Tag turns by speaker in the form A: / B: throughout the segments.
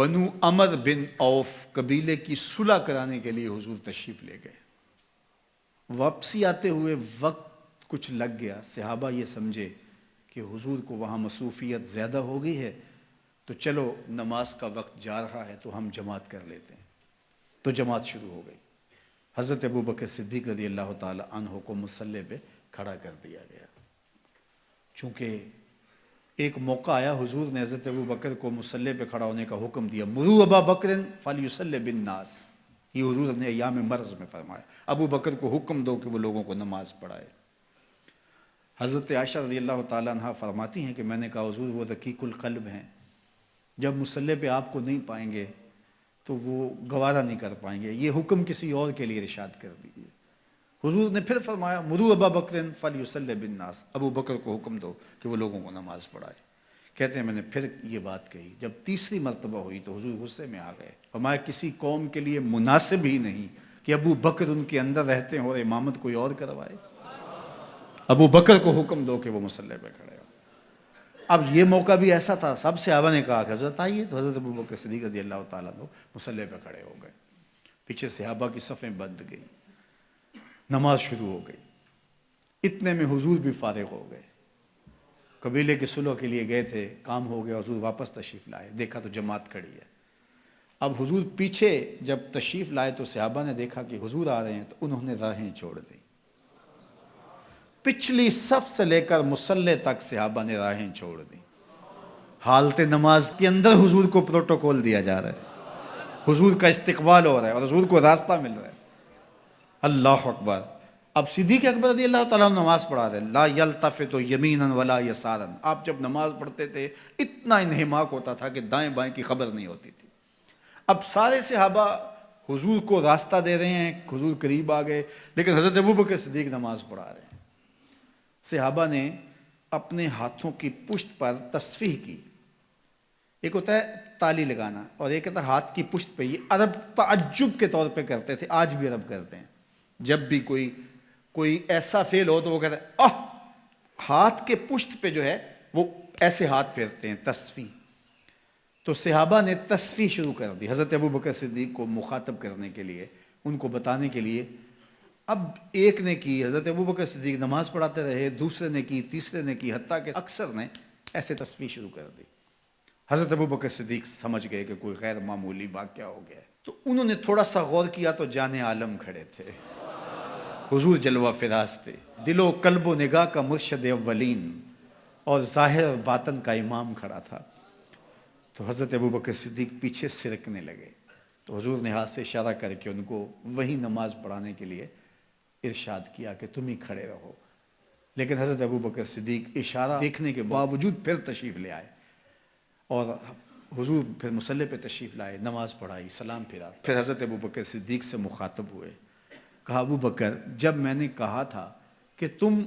A: بنو عمر بن عوف قبیلے کی صلح کرانے کے لیے حضور تشریف لے گئے. واپسی آتے ہوئے وقت کچھ لگ گیا. صحابہ یہ سمجھے کہ حضور کو وہاں مصروفیت زیادہ ہو گئی ہے تو چلو نماز کا وقت جا رہا ہے تو ہم جماعت کر لیتے ہیں. تو جماعت شروع ہو گئی. حضرت ابوبکر صدیق رضی اللہ تعالی عنہ کو مصلی پہ کھڑا کر دیا گیا. چونکہ ایک موقع آیا حضور نے حضرت ابوبکر کو مصلی پہ کھڑا ہونے کا حکم دیا. مروا ابا بکر فلیصلی بالناس، یہ حضور نے ایام مرض میں فرمایا. ابو بکر کو حکم دو کہ وہ لوگوں کو نماز پڑھائے. حضرت عائشہ رضی اللہ تعالیٰ عنہ فرماتی ہیں کہ میں نے کہا حضور وہ رقیق القلب ہیں، جب مصلی پہ آپ کو نہیں پائیں گے تو وہ گوارہ نہیں کر پائیں گے، یہ حکم کسی اور کے لیے ارشاد کر دیجیے. حضور نے پھر فرمایا مروا ابا بکر فلیصلی بالناس، ابو بکر کو حکم دو کہ وہ لوگوں کو نماز پڑھائے. کہتے ہیں میں نے پھر یہ بات کہی. جب تیسری مرتبہ ہوئی تو حضور غصے میں آ گئے. فرمایا کسی قوم کے لیے مناسب ہی نہیں کہ ابو بکر ان کے اندر رہتے ہیں اور امامت کوئی اور کروائے. ابو بکر کو حکم دو کہ وہ مصلی پہ کھڑے ہو. اب یہ موقع بھی ایسا تھا، سب صحابہ نے کہا کہ حضرت آئیے، تو حضرت ابو بکر صدیق رضی اللہ تعالیٰ عنہ مصلی پہ کھڑے ہو گئے. پیچھے صحابہ کی صفیں بند گئی، نماز شروع ہو گئی. اتنے میں حضور بھی فارغ ہو گئے. قبیلے کے صلح کے لیے گئے تھے، کام ہو گیا، حضور واپس تشریف لائے. دیکھا تو جماعت کھڑی ہے. اب حضور پیچھے جب تشریف لائے تو صحابہ نے دیکھا کہ حضور آ رہے ہیں تو انہوں نے راہیں چھوڑ دی. پچھلی صف سے لے کر مصلی تک صحابہ نے راہیں چھوڑ دی. حالت نماز کے اندر حضور کو پروٹوکول دیا جا رہا ہے، حضور کا استقبال ہو رہا ہے اور حضور کو راستہ مل رہا ہے. اللہ اکبر. اب صدیق اکبر رضی اللہ تعالیٰ عنہ نماز پڑھا رہے. لا یلتفت یمینا ولا یسارا. آپ جب نماز پڑھتے تھے اتنا انہماک ہوتا تھا کہ دائیں بائیں کی خبر نہیں ہوتی تھی. اب سارے صحابہ حضور کو راستہ دے رہے ہیں، حضور قریب آ گئے، لیکن حضرت ابوبکر صدیق نماز پڑھا رہے ہیں. صحابہ نے اپنے ہاتھوں کی پشت پر تصفیح کی. ایک ہوتا ہے تالی لگانا اور ایک ہوتا ہے ہاتھ کی پشت پہ. یہ عرب تعجب کے طور پہ کرتے تھے، آج بھی عرب کرتے ہیں. جب بھی کوئی ایسا فعل ہو تو وہ کہتے ہیں ہاتھ کے پشت پہ جو ہے وہ ایسے ہاتھ پھیرتے ہیں، تصفیح. تو صحابہ نے تصفیح شروع کر دی حضرت ابوبکر صدیق کو مخاطب کرنے کے لیے، ان کو بتانے کے لیے. اب ایک نے کی، حضرت ابوبکر صدیق نماز پڑھاتے رہے، دوسرے نے کی، تیسرے نے کی، حتیٰ کہ اکثر نے ایسے تصفیح شروع کر دی. حضرت ابوبکر صدیق سمجھ گئے کہ کوئی غیر معمولی واقعہ ہو گیا ہے. تو انہوں نے تھوڑا سا غور کیا تو جان عالم کھڑے تھے. حضور جلوہ فراز تھے، دل و قلب و نگاہ کا مرشد اولین اور ظاہر اور باطن کا امام کھڑا تھا. تو حضرت ابوبکر صدیق پیچھے سرکنے لگے. تو حضور نے ہاتھ سے اشارہ کر کے ان کو وہی نماز پڑھانے کے لیے ارشاد کیا کہ تم ہی کھڑے رہو. لیکن حضرت ابوبکر صدیق اشارہ دیکھنے کے باوجود پھر تشریف لے آئے اور حضور پھر مصلی پہ تشریف لائے، نماز پڑھائی، سلام پھرا. پھر حضرت ابوبکر صدیق سے مخاطب ہوئے. کہا ابو بکر جب میں نے کہا تھا کہ تم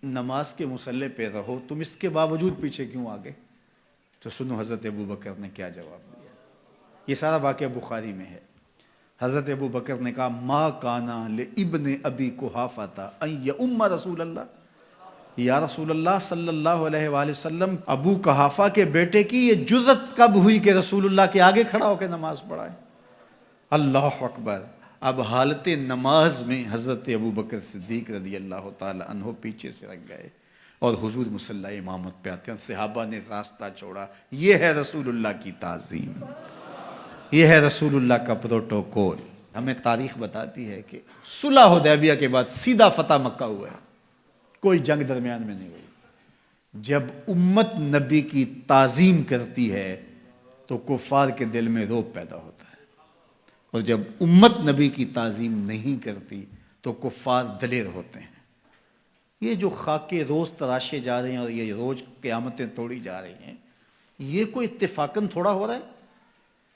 A: نماز کے مصلی پہ رہو، تم اس کے باوجود پیچھے کیوں آگے؟ تو سنو حضرت ابوبکر نے کیا جواب دیا. یہ سارا واقعہ بخاری میں ہے. حضرت ابوبکر نے کہا ما کانا لابن ابی قحافہ ان یؤم رسول اللہ. یا رسول اللہ صلی اللہ علیہ وآلہ وسلم، ابو قحافہ کے بیٹے کی یہ جرأت کب ہوئی کہ رسول اللہ کے آگے کھڑا ہو کے نماز پڑھائے؟ اللہ اکبر. اب حالت نماز میں حضرت ابوبکر صدیق رضی اللہ تعالی عنہ پیچھے سے رکھ گئے اور حضور مصلی امامت پہ آتے ہیں. صحابہ نے راستہ چھوڑا. یہ ہے رسول اللہ کی تعظیم، یہ ہے رسول اللہ کا پروٹوکول. ہمیں تاریخ بتاتی ہے کہ صلح حدیبیہ کے بعد سیدھا فتح مکہ ہوا ہے، کوئی جنگ درمیان میں نہیں ہوئی. جب امت نبی کی تعظیم کرتی ہے تو کفار کے دل میں رعب پیدا ہوتا ہے، اور جب امت نبی کی تعظیم نہیں کرتی تو کفار دلیر ہوتے ہیں. یہ جو خاکے روز تراشے جا رہے ہیں اور یہ روز قیامتیں توڑی جا رہی ہیں، یہ کوئی اتفاقاً تھوڑا ہو رہا ہے.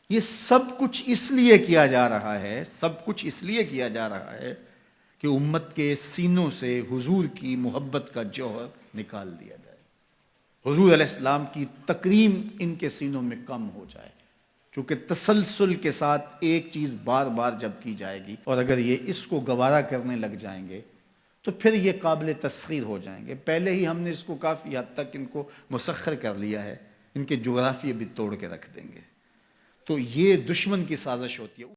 A: یہ سب کچھ اس لیے کیا جا رہا ہے، سب کچھ اس لیے کیا جا رہا ہے کہ امت کے سینوں سے حضور کی محبت کا جوہر نکال دیا جائے، حضور علیہ السلام کی تکریم ان کے سینوں میں کم ہو جائے. چونکہ تسلسل کے ساتھ ایک چیز بار بار جب کی جائے گی اور اگر یہ اس کو گوارا کرنے لگ جائیں گے تو پھر یہ قابل تسخیر ہو جائیں گے. پہلے ہی ہم نے اس کو کافی حد تک ان کو مسخر کر لیا ہے، ان کے جغرافیے بھی توڑ کے رکھ دیں گے. تو یہ دشمن کی سازش ہوتی ہے.